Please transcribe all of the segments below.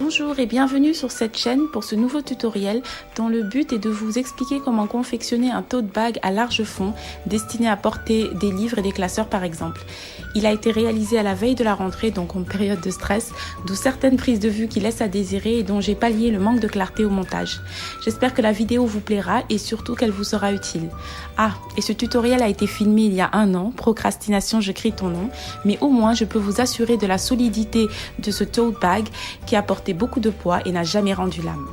Bonjour et bienvenue sur cette chaîne pour ce nouveau tutoriel dont le but est de vous expliquer comment confectionner un tote bag à large fond destiné à porter des livres et des classeurs par exemple. Il a été réalisé à la veille de la rentrée, donc en période de stress, d'où certaines prises de vue qui laissent à désirer et dont j'ai pallié le manque de clarté au montage. J'espère que la vidéo vous plaira et surtout qu'elle vous sera utile. Ah, et ce tutoriel a été filmé il y a 1 an, procrastination je crie ton nom, mais au moins je peux vous assurer de la solidité de ce tote bag qui a porté beaucoup de poids et n'a jamais rendu l'âme.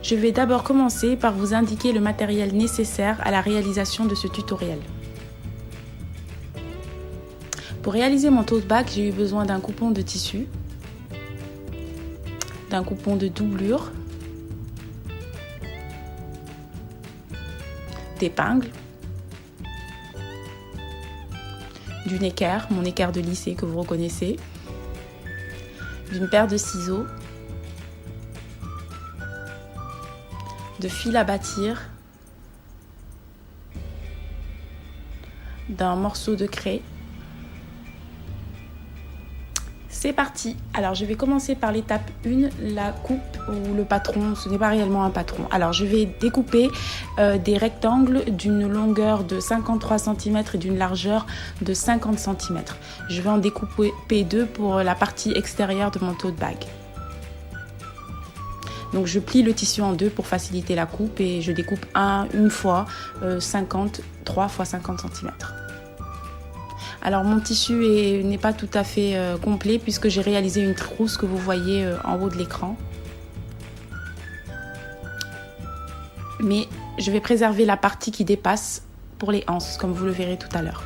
Je vais d'abord commencer par vous indiquer le matériel nécessaire à la réalisation de ce tutoriel. Pour réaliser mon tote bag, j'ai eu besoin d'un coupon de tissu, d'un coupon de doublure, d'épingles, d'une équerre, mon équerre de lycée que vous reconnaissez, d'une paire de ciseaux, de fil à bâtir, d'un morceau de craie. C'est parti! Alors je vais commencer par l'étape 1, la coupe ou le patron. Ce n'est pas réellement un patron. Alors je vais découper des rectangles d'une longueur de 53 cm et d'une largeur de 50 cm. Je vais en découper 2 pour la partie extérieure de mon tote bag. Donc je plie le tissu en 2 pour faciliter la coupe et je découpe une fois 3 x 50 cm. Alors mon tissu n'est pas tout à fait complet puisque j'ai réalisé une trousse que vous voyez en haut de l'écran. Mais je vais préserver la partie qui dépasse pour les anses comme vous le verrez tout à l'heure.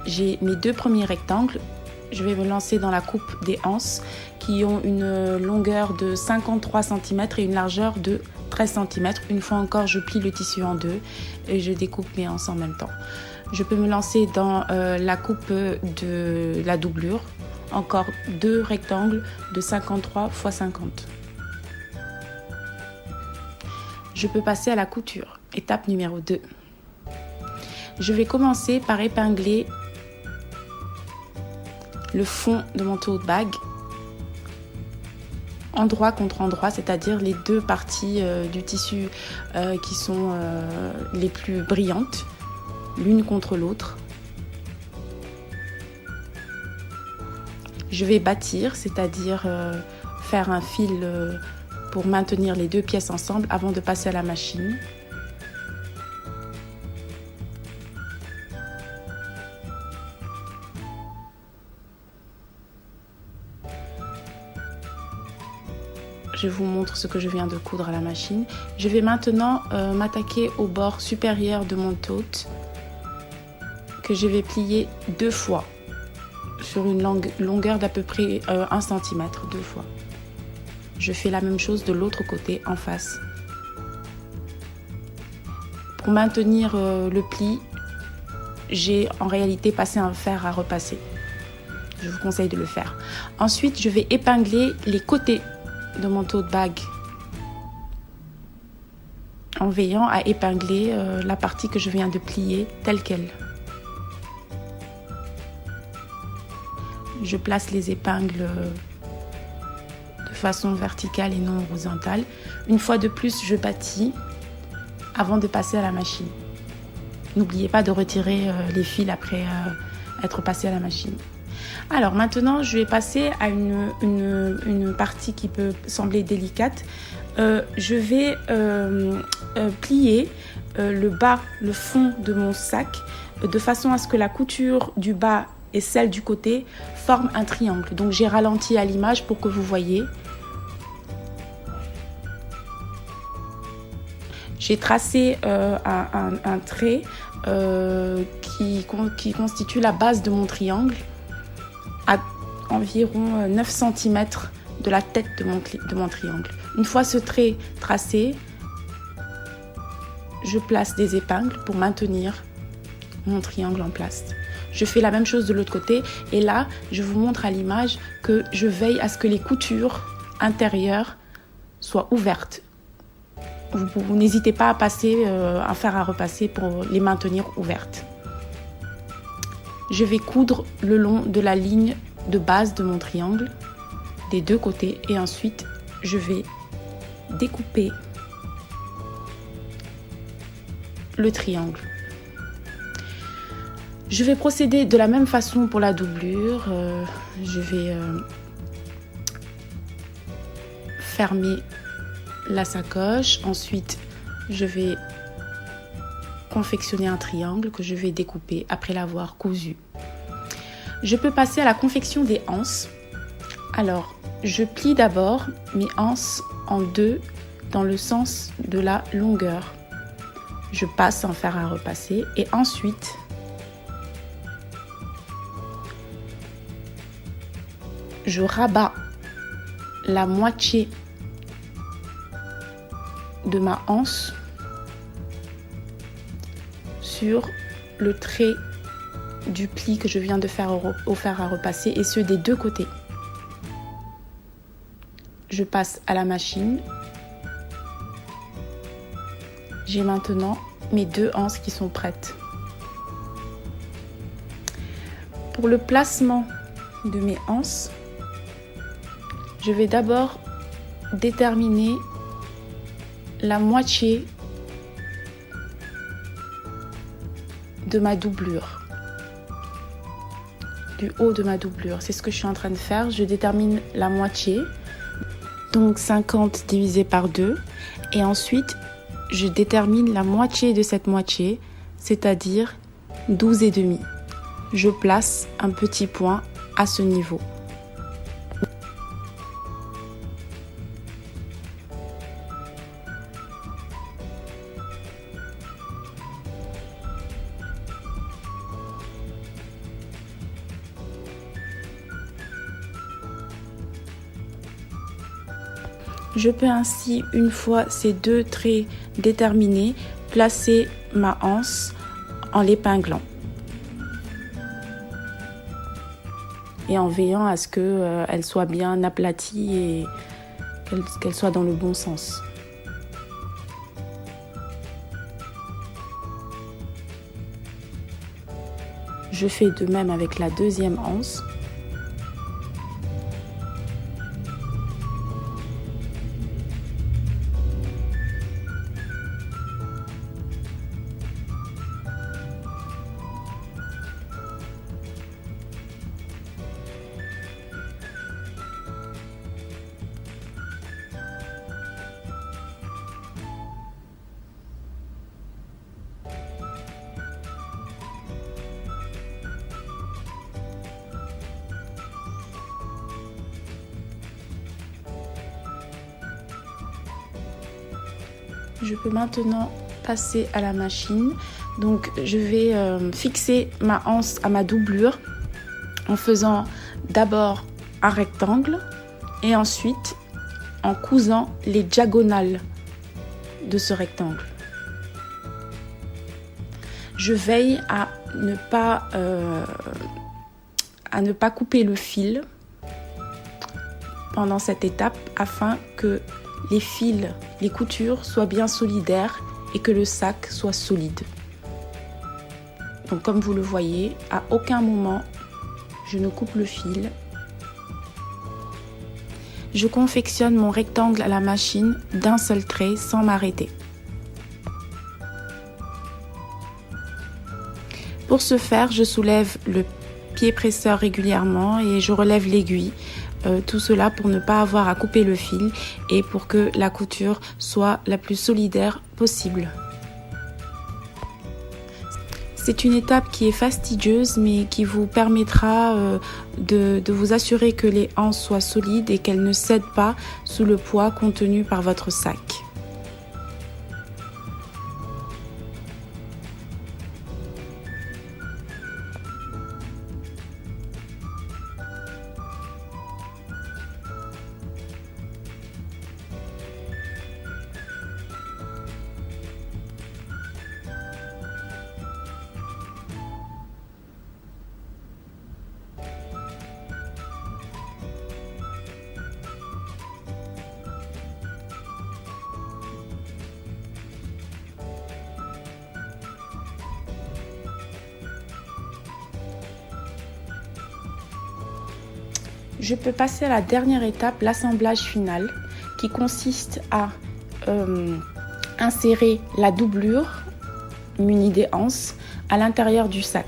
J'ai mes 2 premiers rectangles. Je vais me lancer dans la coupe des anses qui ont une longueur de 53 cm et une largeur de 13 cm. Une fois encore, je plie le tissu en 2 et je découpe mes anses en même temps. Je peux me lancer dans la coupe de la doublure. Encore 2 rectangles de 53 x 50. Je peux passer à la couture. Étape numéro 2. Je vais commencer par épingler le fond de mon tote bag endroit contre endroit, c'est-à-dire les 2 parties du tissu qui sont les plus brillantes, l'une contre l'autre. Je vais bâtir, c'est-à-dire faire un fil pour maintenir les 2 pièces ensemble avant de passer à la machine. Je vous montre ce que je viens de coudre à la machine. Je vais maintenant m'attaquer au bord supérieur de mon tote que je vais plier 2 fois sur une longueur d'à peu près 1 cm, 2 fois. Je fais la même chose de l'autre côté en face. Pour maintenir le pli, j'ai en réalité passé un fer à repasser. Je vous conseille de le faire. Ensuite, je vais épingler les côtés de mon tote bag en veillant à épingler la partie que je viens de plier telle qu'elle. Je place les épingles de façon verticale et non horizontale. Une fois de plus, je bâtis avant de passer à la machine. N'oubliez pas de retirer les fils après être passé à la machine. Alors maintenant, je vais passer à une partie qui peut sembler délicate. Je vais plier le fond de mon sac de façon à ce que la couture du bas et celle du côté forment un triangle. Donc j'ai ralenti à l'image pour que vous voyez. J'ai tracé un trait qui constitue la base de mon triangle à environ 9 cm de la tête de mon triangle. Une fois ce trait tracé, je place des épingles pour maintenir mon triangle en place. Je fais la même chose de l'autre côté et là, je vous montre à l'image que je veille à ce que les coutures intérieures soient ouvertes vous n'hésitez pas à faire à repasser pour les maintenir ouvertes. Je vais coudre le long de la ligne de base de mon triangle, des deux côtés, et ensuite je vais découper le triangle. Je vais procéder de la même façon pour la doublure. Je vais fermer la sacoche. Ensuite, je vais confectionner un triangle que je vais découper après l'avoir cousu. Je peux passer à la confection des anses. Alors, je plie d'abord mes anses en deux dans le sens de la longueur. Je passe en fer à repasser et ensuite, je rabats la moitié de ma anse sur le trait du pli que je viens de faire au fer à repasser et ceux des deux côtés. Je passe à la machine. J'ai maintenant mes deux anses qui sont prêtes. Pour le placement de mes anses, je vais d'abord déterminer la moitié de ma doublure, du haut de ma doublure. C'est ce que je suis en train de faire. Je détermine la moitié, donc 50 divisé par 2, et ensuite je détermine la moitié de cette moitié, c'est-à-dire 12,5. Je place un petit point à ce niveau. Je peux ainsi, une fois ces deux traits déterminés, placer ma anse en l'épinglant et en veillant à ce qu'elle soit bien aplatie et qu'elle soit dans le bon sens. Je fais de même avec la deuxième anse. Je peux maintenant passer à la machine. Donc je vais fixer ma anse à ma doublure en faisant d'abord un rectangle et ensuite en cousant les diagonales de ce rectangle. Je veille à ne pas couper le fil pendant cette étape afin que les fils, les coutures soient bien solidaires et que le sac soit solide. Donc comme vous le voyez, à aucun moment je ne coupe le fil. Je confectionne mon rectangle à la machine d'un seul trait sans m'arrêter. Pour ce faire, je soulève le pied presseur régulièrement et je relève l'aiguille. Tout cela pour ne pas avoir à couper le fil et pour que la couture soit la plus solidaire possible. C'est une étape qui est fastidieuse mais qui vous permettra de vous assurer que les anses soient solides et qu'elles ne cèdent pas sous le poids contenu par votre sac. je peux passer à la dernière étape, l'assemblage final, qui consiste à insérer la doublure munie des anses à l'intérieur du sac.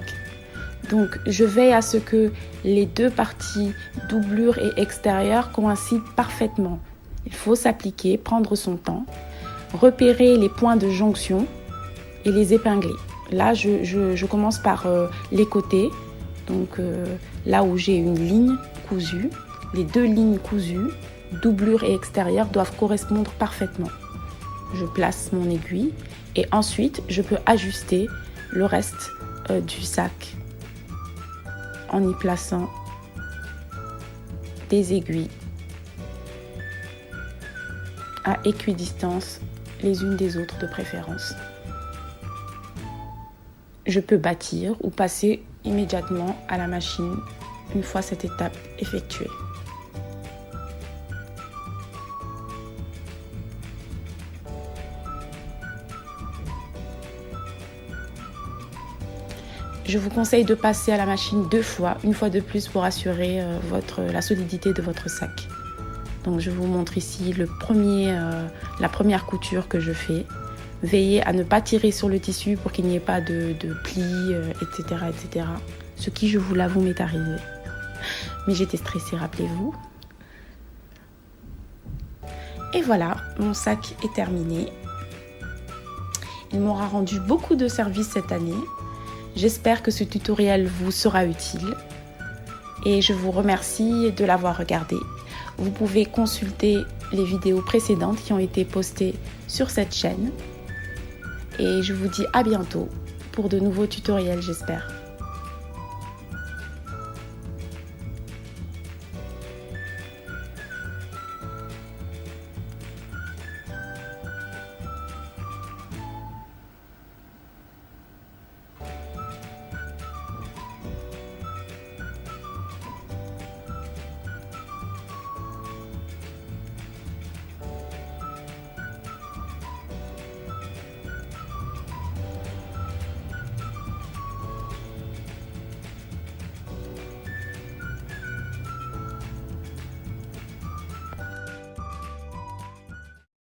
Donc, je veille à ce que les deux parties, doublure et extérieure, coïncident parfaitement. Il faut s'appliquer, prendre son temps, repérer les points de jonction et les épingler. Là, je commence par les côtés, donc là où j'ai une ligne cousue. Les deux lignes cousues, doublure et extérieure, doivent correspondre parfaitement. Je place mon aiguille et ensuite, je peux ajuster le reste du sac en y plaçant des aiguilles à équidistance les unes des autres de préférence. Je peux bâtir ou passer immédiatement à la machine une fois cette étape effectuée. Je vous conseille de passer à la machine 2 fois, une fois de plus pour assurer la solidité de votre sac. Donc je vous montre ici la première couture que je fais. Veillez à ne pas tirer sur le tissu pour qu'il n'y ait pas de plis, etc., etc. Ce qui, je vous l'avoue, m'est arrivé. Mais j'étais stressée, rappelez-vous. Et voilà, mon sac est terminé. Il m'aura rendu beaucoup de services cette année. J'espère que ce tutoriel vous sera utile et je vous remercie de l'avoir regardé. Vous pouvez consulter les vidéos précédentes qui ont été postées sur cette chaîne et je vous dis à bientôt pour de nouveaux tutoriels, j'espère.